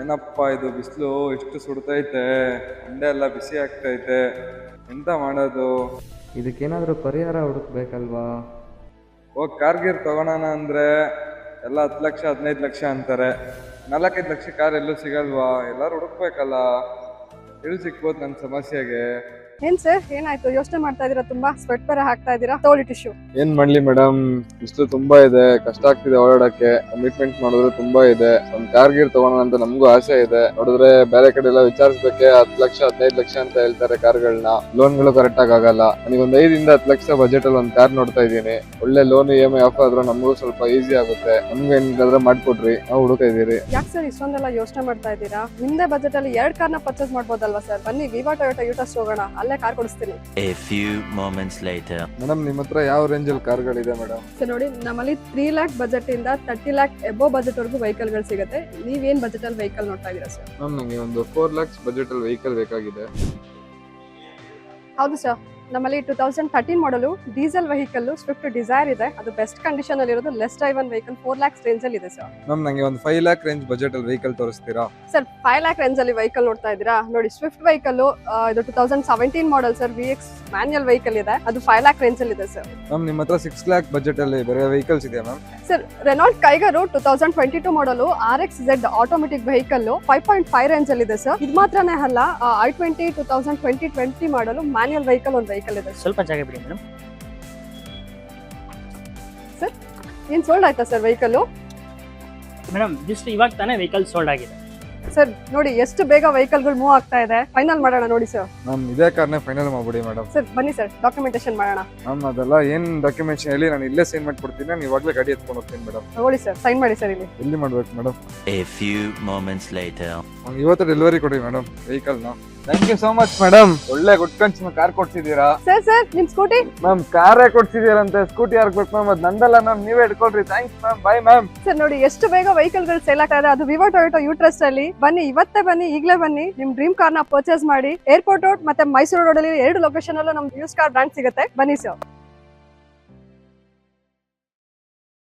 ಏನಪ್ಪ ಇದು ಬಿಸಿಲು ಎಷ್ಟು ಸುಡ್ತೈತೆ, ಮಂಡೆ ಎಲ್ಲ ಬಿಸಿ ಆಗ್ತೈತೆ, ಎಂತ ಮಾಡೋದು? ಇದಕ್ಕೇನಾದರೂ ಪರಿಹಾರ ಹುಡುಕ್ಬೇಕಲ್ವಾ? ಹೋಗಿ ಕಾರ್ಗಿರ್ ತಗೊಳೋಣ ಅಂದ್ರೆ ಎಲ್ಲ 10 ಲಕ್ಷ 15 ಲಕ್ಷ ಅಂತಾರೆ. 4-5 ಲಕ್ಷ ಕಾರ್ ಎಲ್ಲೂ ಸಿಗಲ್ವಾ? ಎಲ್ಲರೂ ಹುಡುಕ್ಬೇಕಲ್ಲ, ಎಲ್ಲಿ ಸಿಕ್ಬೋದು ನನ್ನ ಸಮಸ್ಯೆಗೆ? ಏನ್ ಸರ್ ಏನಾಯ್ತು? ಯೋಚನೆ ಮಾಡ್ತಾ ಇದೀರಾ, ತುಂಬಾ ಸ್ವೆಟ್ ಬೇರೆ ಹಾಕ್ತಾ ಇದೀರಾ. ತಗೊಳ್ಳಿ ಟಿಶ್ಯೂ. ಏನ್ ಮಾಡ್ಲಿ ಮೇಡಮ್, ಬಿಸಿಲು ತುಂಬಾ ಇದೆ, ಕಷ್ಟ ಆಗ್ತಿದೆ ಓಡಾಡಕ್ಕೆ. ಕಮಿಟ್ಮೆಂಟ್ ಮಾಡಿದ್ರೆ ತುಂಬಾ ಇದೆ. ಒಂದ್ ಕಾರ್ಗಿರ್ ತಗೋಣ ಅಂತ ನಮಗೂ ಆಸೆ ಇದೆ. ನೋಡಿದ್ರೆ ಬೇರೆ ಕಡೆ ಎಲ್ಲ ವಿಚಾರಿಸ್ಬೇಕೆ 10 ಲಕ್ಷ 15 ಲಕ್ಷ ಅಂತ ಹೇಳ್ತಾರೆ ಕಾರ್ಗಳನ್ನ. ಲೋನ್ಗಳು ಕರೆಕ್ಟ್ ಆಗಿ ಆಗಲ್ಲ. ನನಗೆ ಒಂದ್ 5 10 ಲಕ್ಷ ಬಜೆಟ್ ಅಲ್ಲಿ ಒಂದ್ ಕಾರ್ ನೋಡ್ತಾ ಇದ್ದೀನಿ. ಒಳ್ಳೆ ಲೋನ್ EMI ಆಫ್ ಆದ್ರೆ ನಮಗೂ ಸ್ವಲ್ಪ ಈಸಿ ಆಗುತ್ತೆ. ನಮ್ಗೆ ಏನಾದ್ರೆ ಮಾಡ್ಕೊಡ್ರಿ, ನಾವು ಹುಡುಕ್ತಾ ಇದೀರಿ. ಯಾಕೆ ಸರ್ ಇಷ್ಟೊಂದೆಲ್ಲ ಯೋಚನೆ ಮಾಡ್ತಾ ಇದ್ದೀರಾ? ನಿಮ್ದೇ ಬಜೆಟ್ ಅಲ್ಲಿ 2 ಕಾರ್ನ ಪರ್ಚೇಸ್ ಮಾಡ್ಬೋದಲ್ವಾ ಸರ್? ಬನ್ನಿ ವಿವಾ ಟೊಯೋಟಾ ಯೂಟಸ್ ಹೋಗೋಣ, ಅಲ್ಲೇ ಕಾರ್ ಕೊಡಿಸ್ತೀನಿ. A few moments later. Madam ನಿಮ್ಮ ಹತ್ರ ಯಾವ ರೇಂಜ್ ಅಲ್ಲಿ ಕಾರ್ಗಳಿದೆ ಮೇಡಮ್? ಸರ್ ನೋಡಿ, ನಮ್ಮಲ್ಲಿ 3 ಲ್ಯಾಕ್ ಬಜೆಟ್ ಇಂದ 30 ಲ್ಯಾಕ್ ಎಬೋ ಬಜೆಟ್ ವರೆಗೂ ವೆಹಿಕಲ್ ಗಳು ಸಿಗುತ್ತೆ. ನೀವೇನ್ ಬಜೆಟ್ ಅಲ್ಲಿ ವೆಹಿಕಲ್ ನೋಡ್ತಾ ಇದೀರಾ ಸರ್? ಮ್ಯಾಮ್ ನನಗೆ ಒಂದು 4 lakhs ಬಜೆಟ್ ಅಲ್ಲಿ ವೆಹಿಕಲ್ ಬೇಕಾಗಿದೆ. ಹೌದು ಸರ್, ನಮ್ಮಲ್ಲಿ 2013 ಮಾಡಲು ಡೀಸೆಲ್ ವೆಹಿಕಲ್ ಸ್ವಿಫ್ಟ್ ಡಿಸೈರ್ ಇದೆ. ಅದು ಬೆಸ್ಟ್ ಕಂಡೀಷನ್ ಅಲ್ಲಿ ಇರೋದು, less driven vehicle 4 lakhs range ಅಲ್ಲಿ ಇದೆ ಸರ್. ಮ್ಯಾಮ್ ನನಗೆ ಒಂದು 5 lakh ರೇಂಜ್ ಬಜೆಟ್ ಅಲ್ಲಿ ವೆಹಿಕಲ್ ತೋರಿಸ್ತೀರಾ? ಸರ್ 5 ಲ್ಯಾಕ್ ರೇಂಜ್ ಅಲ್ಲಿ ವೆಹಿಕಲ್ ನೋಡ್ತಾ ಇದ್ದೀರಾ? ನೋಡಿ, ಸ್ವಿಫ್ಟ್ ವೆಹಿಕಲ್ ಇದು 2017 model sir, VX manual vehicle ಇದೆ. ಅದು 5 ಲ್ಯಾಕ್ ರೇಂಜ್ ಅಲ್ಲಿ ಇದೆ ಸರ್. ಮ್ಯಾಮ್ ನಿಮ್ಮ ಹತ್ರ 6 lakh ಬಜೆಟ್ ಅಲ್ಲಿ ಬೇರೆ ವೆಹಿಕಲ್ಸ್ ಇದೆಯಾ ಮ್ಯಾಮ್? ಸರ್ ರೆನಾಲ್ಟ್ ಕೈಗರು 2022 ಮಾಡಲು RXZ ಆಟೋಮೆಟಿಕ್ ವೆಹಿಕಲ್ 5.5 ರೇಂಜ್ ಅಲ್ಲಿ ಇದೆ ಸರ್. ಇದು ಮಾತ್ರನೇ ಅಲ್ಲ, i20 2020 ಮಾಡಲು ಮ್ಯಾನ್ಯಲ್ ವೆಹಿಕಲ್ ಒಂದು ವೆಹಿಕಲ್ ಇದೆ. ಸ್ವಲ್ಪ ಜಾಗ ಬಿಡಿ ಮೇಡಮ್. ಸರ್ ಏನ್ ಸೋಲ್ಡ್ ಆಯ್ತಾ ಸರ್ ವೆಹಿಕಲ್? ಮೇಡಮ್ ಜಸ್ಟ್ ಇವಾಗ ತಾನೇ ವೆಹಿಕಲ್ ಸೋಲ್ಡ್ ಆಗಿದೆ. ಸರ್ ನೋಡಿ, ಎಷ್ಟು ಬೇಗ ವೆಹಿಕಲ್ ಗಳು ಮೂವ್ ಆಗ್ತಾ ಇದೆ. ಫೈನಲ್ ಮಾಡೋಣ ನೋಡಿ ಸರ್. ಮ್ಯಾಮ್ ಇದೇ ಕಾರ್ನೇ ಫೈನಲ್ ಮಾಡ್ಬಿಡಿ ಮೇಡಮ್. ಸರ್ ಬನ್ನಿ ಸರ್, ಡಾಕ್ಯುಮೆಂಟೇಶನ್ ಮಾಡೋಣ. ಮ್ಯಾಮ್ ಅದೆಲ್ಲ ಏನ್ ಡಾಕ್ಯುಮೆಂಟೇಶನ್ ಹೇಳಿ, ನಾನು ಇಲ್ಲೇ ಸೈನ್ ಮಾಡ್ಕೊಡ್ತೀನಿ. ನಾನು ಇವಾಗಲೇ ಗಾಡಿ ಎತ್ಕೊಂಡು ಹೋಗ್ತೀನಿ ಮೇಡಮ್. ತಗೊಳ್ಳಿ ಸರ್, ಸೈನ್ ಮಾಡಿ ಸರ್. ಇಲ್ಲಿ ಎಲ್ಲಿ ಮಾಡ್ಬೇಕು madam? A few moments later. ಇವತ್ತು ಡೆಲಿವರಿ ಕೊಡಿ ಮೇಡಮ್ ವೆಹಿಕಲ್ನ. Thank you so much madam, ಒಳ್ಳೆ ಗುಡ್ಕಂಚಿನ ಕಾರ್ ಕೊಡ್ಸಿದ್ದೀರಾ. ಸರ್ ನಿಮ್ ಸ್ಕೂಟಿ. ಮ್ಯಾಮ್ ಕಾರೇ ಕೊಡ್ಸಿದ್ದೀರಂತೆ, ಸ್ಕೂಟಿ ಯಾರ್ಬೇಕು ಮ್ಯಾಮ್? ಅದು ನಂದಲ್ಲ ಮ್ಯಾಮ್, ನೀವೇ ಇಟ್ಕೊಳ್ರಿ. Thanks ma'am, bye ma'am. Sir ನೋಡಿ, ಎಷ್ಟು ಬೇಗ ವೆಹಿಕಲ್ ಗಳು ಸೇಲ್ ಆಗ್ತಾ ಇದೆ. ಅದು ವಿವಾ ಟೊಯೋಟಾ ಯೂಟ್ರಸ್ ಅಲ್ಲಿ. ಬನ್ನಿ, ಇವತ್ತೇ ಬನ್ನಿ, ಈಗಲೇ ಬನ್ನಿ, ನಿಮ್ ಡ್ರೀಮ್ ಕಾರ್ ನ ಪರ್ಚೇಸ್ ಮಾಡಿ. ಏರ್ಪೋರ್ಟ್ ರೋಡ್ ಮತ್ತೆ ಮೈಸೂರು ರೋಡ್ ಅಲ್ಲಿ 2 ಲೊಕೇಶನ್ ಅಲ್ಲೂ ನಮ್ ಯೂಸ್ ಕಾರ್ ಬ್ರಾಂಡ್ ಸಿಗುತ್ತೆ. ಬನ್ನಿ ಸರ್.